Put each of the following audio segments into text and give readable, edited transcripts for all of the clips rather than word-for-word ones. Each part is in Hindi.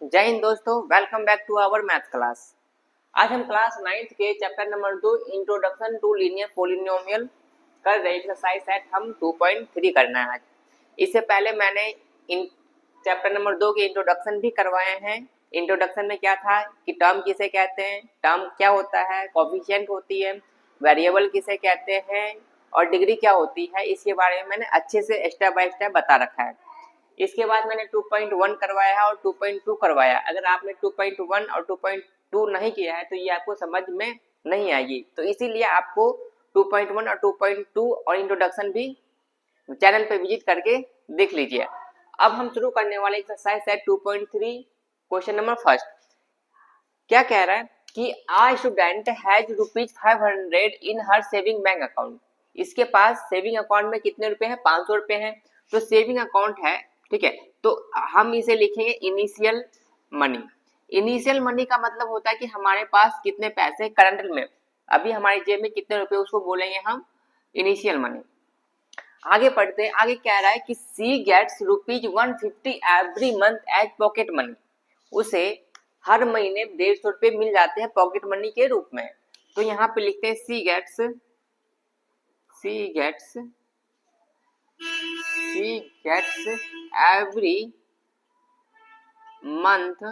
जय हिंद दोस्तों, welcome back to our math class. आज हम क्लास 9th के chapter number 2 introduction to linear polynomial कर रहे एक्सरसाइज सेट हम 2.3 करना है आज। इससे पहले मैंने इन चैप्टर नंबर 2 के इंट्रोडक्शन भी करवाए हैं। इंट्रोडक्शन में क्या था कि टर्म किसे कहते हैं, टर्म क्या होता है, कोफिशिएंट होती है, वेरिएबल किसे कहते हैं और डिग्री क्या होती है, इसके बारे में मैंने अच्छे से स्टेप बाय स्टेप बता रखा है। इसके बाद मैंने 2.1 करवाया है और 2.2 करवाया। अगर आपने 2.1 और 2.2 नहीं किया है तो ये आपको समझ में नहीं आएगी, तो इसीलिए आपको 2.1 और 2.2 और इंट्रोडक्शन भी चैनल पे विजिट करके देख लीजिए। अब हम शुरू करने वाले एक्सरसाइज है 2.3। क्वेश्चन नंबर फर्स्ट क्या कह रहा है कि a student has ₹500 in her saving bank account. इसके पास सेविंग अकाउंट में कितने रुपए हैं? 500 रुपए हैं। तो सेविंग अकाउंट है, ठीक है, तो हम इसे लिखेंगे इनिशियल मनी। इनिशियल मनी का मतलब होता है कि हमारे पास कितने पैसे करंट में, अभी हमारी जेब में कितने रुपए, उसको बोलेंगे हम इनिशियल मनी। आगे पढ़ते हैं। आगे कह रहा है कि she gets ₹150 every month as pocket money. उसे हर महीने 150 रुपए मिल जाते हैं पॉकेट मनी के रूप में। तो यहाँ पे लिखते हैं she gets every month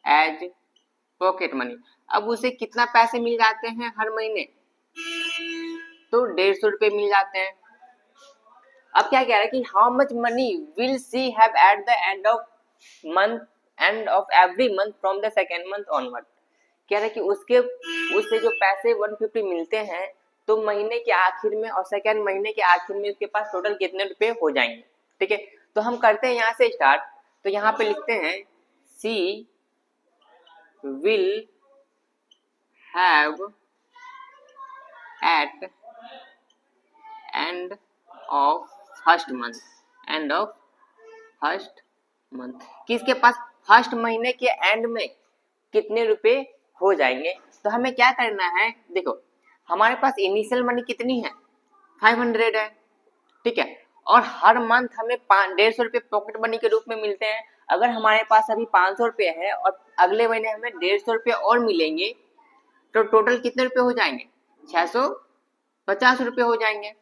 as pocket money. अब उसे कितना पैसे मिल जाते हैं हर महीने? तो 150 रुपए मिल जाते हैं। अब क्या कह रहा है कि how much money will see have at the end of every month from the second month onward. कह रहा है कि उससे जो पैसे 150 मिलते हैं तो महीने के आखिर में और सेकेंड महीने के आखिर में उसके पास टोटल कितने रुपए हो जाएंगे। ठीक है, तो हम करते हैं यहाँ से स्टार्ट। तो यहाँ पे लिखते हैं she will have at end of first month किसके पास फर्स्ट महीने के एंड में कितने रुपए हो जाएंगे। तो हमें क्या करना है, देखो हमारे पास इनिशियल मनी कितनी है? 500 है, ठीक है, और हर मंथ हमें 150 रुपए पॉकेट मनी के रूप में मिलते हैं। अगर हमारे पास अभी 500 रुपए है और अगले महीने हमें 150 रुपए और मिलेंगे तो टोटल कितने रुपए हो जाएंगे? 650 रुपए हो जाएंगे।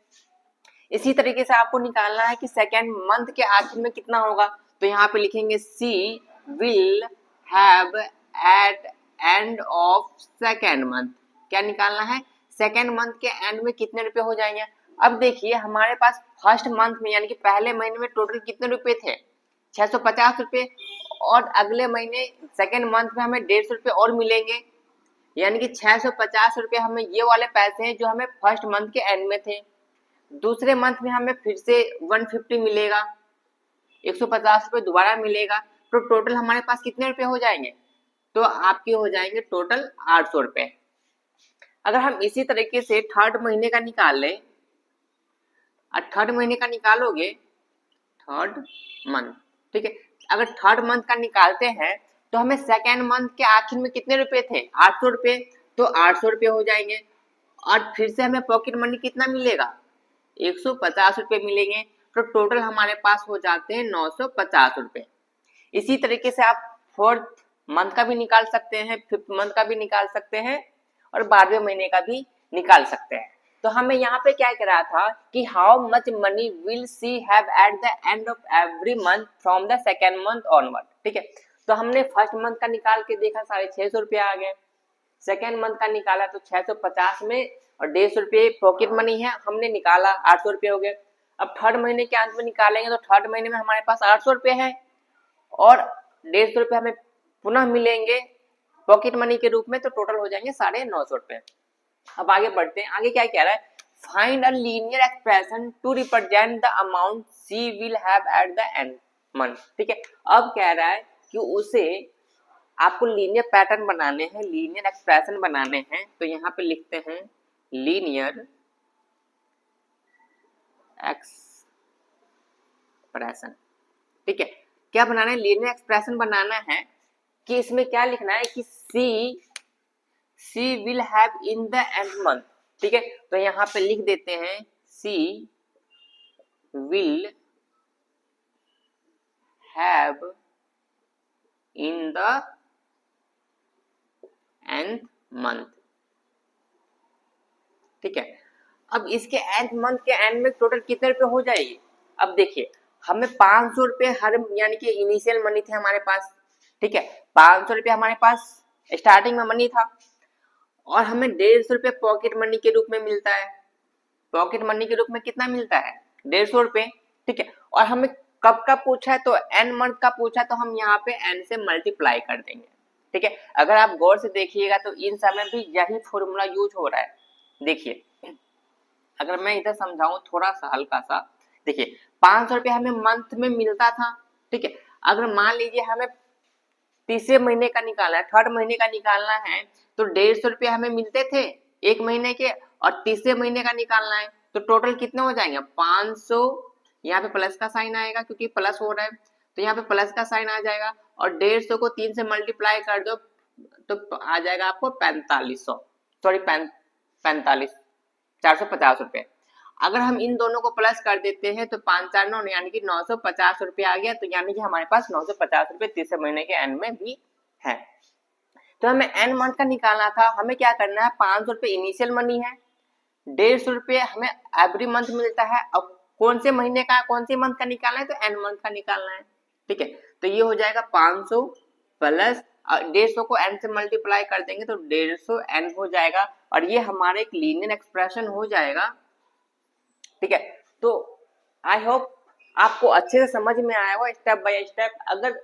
इसी तरीके से आपको निकालना है कि सेकेंड मंथ के आखिर में कितना होगा। तो यहाँ पे लिखेंगे she will have at end of second month. क्या निकालना है? सेकेंड मंथ के एंड में कितने रुपए हो जाएंगे। अब देखिए हमारे पास फर्स्ट मंथ में यानी कि पहले महीने में टोटल कितने रुपए थे? 650 रुपए, और अगले महीने सेकेंड मंथ में हमें 150 रुपए और मिलेंगे, यानी कि 650 रुपए हमें ये वाले पैसे हैं जो हमें फर्स्ट मंथ के एंड में थे। दूसरे मंथ में हमें फिर से 150 मिलेगा, 150 रुपए दोबारा मिलेगा, तो टोटल हमारे पास कितने रुपए हो जाएंगे? तो आपके हो जाएंगे टोटल 800 रुपए। अगर हम इसी तरीके से थर्ड महीने का निकाल लें, थर्ड महीने का निकालोगे थर्ड मंथ, ठीक है, अगर थर्ड मंथ का निकालते हैं तो हमें सेकेंड मंथ के आखिर में कितने रुपए थे? 800 रुपए, तो 800 रुपए हो जाएंगे, और फिर से हमें पॉकेट मनी कितना मिलेगा? 150 रुपए मिलेंगे, तो टोटल हमारे पास हो जाते हैं 950 रुपए। इसी तरीके से आप फोर्थ मंथ का भी निकाल सकते हैं, फिफ्थ मंथ का भी निकाल सकते हैं और 12वें महीने का भी निकाल सकते हैं। तो हमें यहाँ पे क्या करा था कि how much money will see have at the end of every month from the second month onward. ठीक है, तो हमने फर्स्ट मंथ का निकाल के देखा 650 रुपये आ गए, सेकेंड मंथ का निकाला तो 650 में और 150 रुपये पॉकेट मनी है हमने निकाला, 800 रुपये हो गए। अब थर्ड महीने के अंत में निकालेंगे तो थर्ड महीने में हमारे पास 800 रुपये है और 150 रुपये हमें पुनः मिलेंगे पॉकेट मनी के रूप में, तो टोटल हो जाएंगे 950 रुपये। अब आगे बढ़ते हैं। आगे क्या कह रहा है? Find a linear expression to represent the amount she will have at the end month. ठीक है, अब कह रहा है कि उसे आपको लीनियर पैटर्न बनाने हैं, लीनियर एक्सप्रेशन बनाने हैं। तो यहाँ पे लिखते हैं लीनियर एक्सप्रेशन। ठीक है, क्या बनाना है? लीनियर एक्सप्रेशन बनाना है कि इसमें क्या लिखना है कि she will have in the end month. ठीक है, तो यहाँ पे लिख देते हैं she will have in the nth month. ठीक है, अब इसके nth मंथ के एंड में टोटल कितने रुपए हो जाएगी? अब देखिए हमें 500 रुपए हर यानी कि इनिशियल मनी थे हमारे पास। ठीक है, 500 रुपए हमारे पास स्टार्टिंग में मनी था और हमें 150 रुपए पॉकेट मनी के रूप में मिलता है। पॉकेट मनी के रूप में कितना मिलता है? 150 रुपए। ठीक है, और हमें कब का पूछा है? तो n मंथ का पूछा, तो हम यहाँ पे n से मल्टीप्लाई कर देंगे। ठीक है, अगर आप गौर से देखिएगा तो इन समय भी यही फॉर्मूला यूज हो रहा है। देखिए अगर मैं इधर समझाऊं थोड़ा सा हल्का सा, देखिए 500 रुपये हमें मंथ में मिलता था। ठीक है, अगर मान लीजिए हमें तीसरे महीने का निकालना है, थर्ड महीने का निकालना है, तो 150 रुपये हमें मिलते थे एक महीने के, और तीसरे महीने का निकालना है तो टोटल कितने हो जाएंगे? 500, यहाँ पे प्लस का साइन आएगा क्योंकि प्लस हो रहा है, तो यहाँ पे प्लस का साइन आ जाएगा, और 150 को 3 से मल्टीप्लाई कर दो तो आ जाएगा आपको 4500, सॉरी 45, 450 रुपए। अगर हम इन दोनों को प्लस कर देते हैं तो 5 4 9 यानी कि 950 रुपये आ गया, तो यानी कि हमारे पास 950 रुपये तीसरे महीने के एंड में भी है। तो हमें एन मंथ का निकालना था, हमें क्या करना है? 500 रुपये इनिशियल मनी है, 150 रुपये हमें एवरी मंथ मिलता है। अब कौन से महीने का कौन से मंथ का निकालना है? तो एन मंथ का निकालना है। ठीक है, तो ये हो जाएगा 500 प्लस 150 को n से मल्टीप्लाई कर देंगे तो 150 n हो जाएगा, और ये हमारा एक लीनियर एक्सप्रेशन हो जाएगा। ठीक है, तो आई होप आपको अच्छे से समझ में आया होगा स्टेप बाय स्टेप। अगर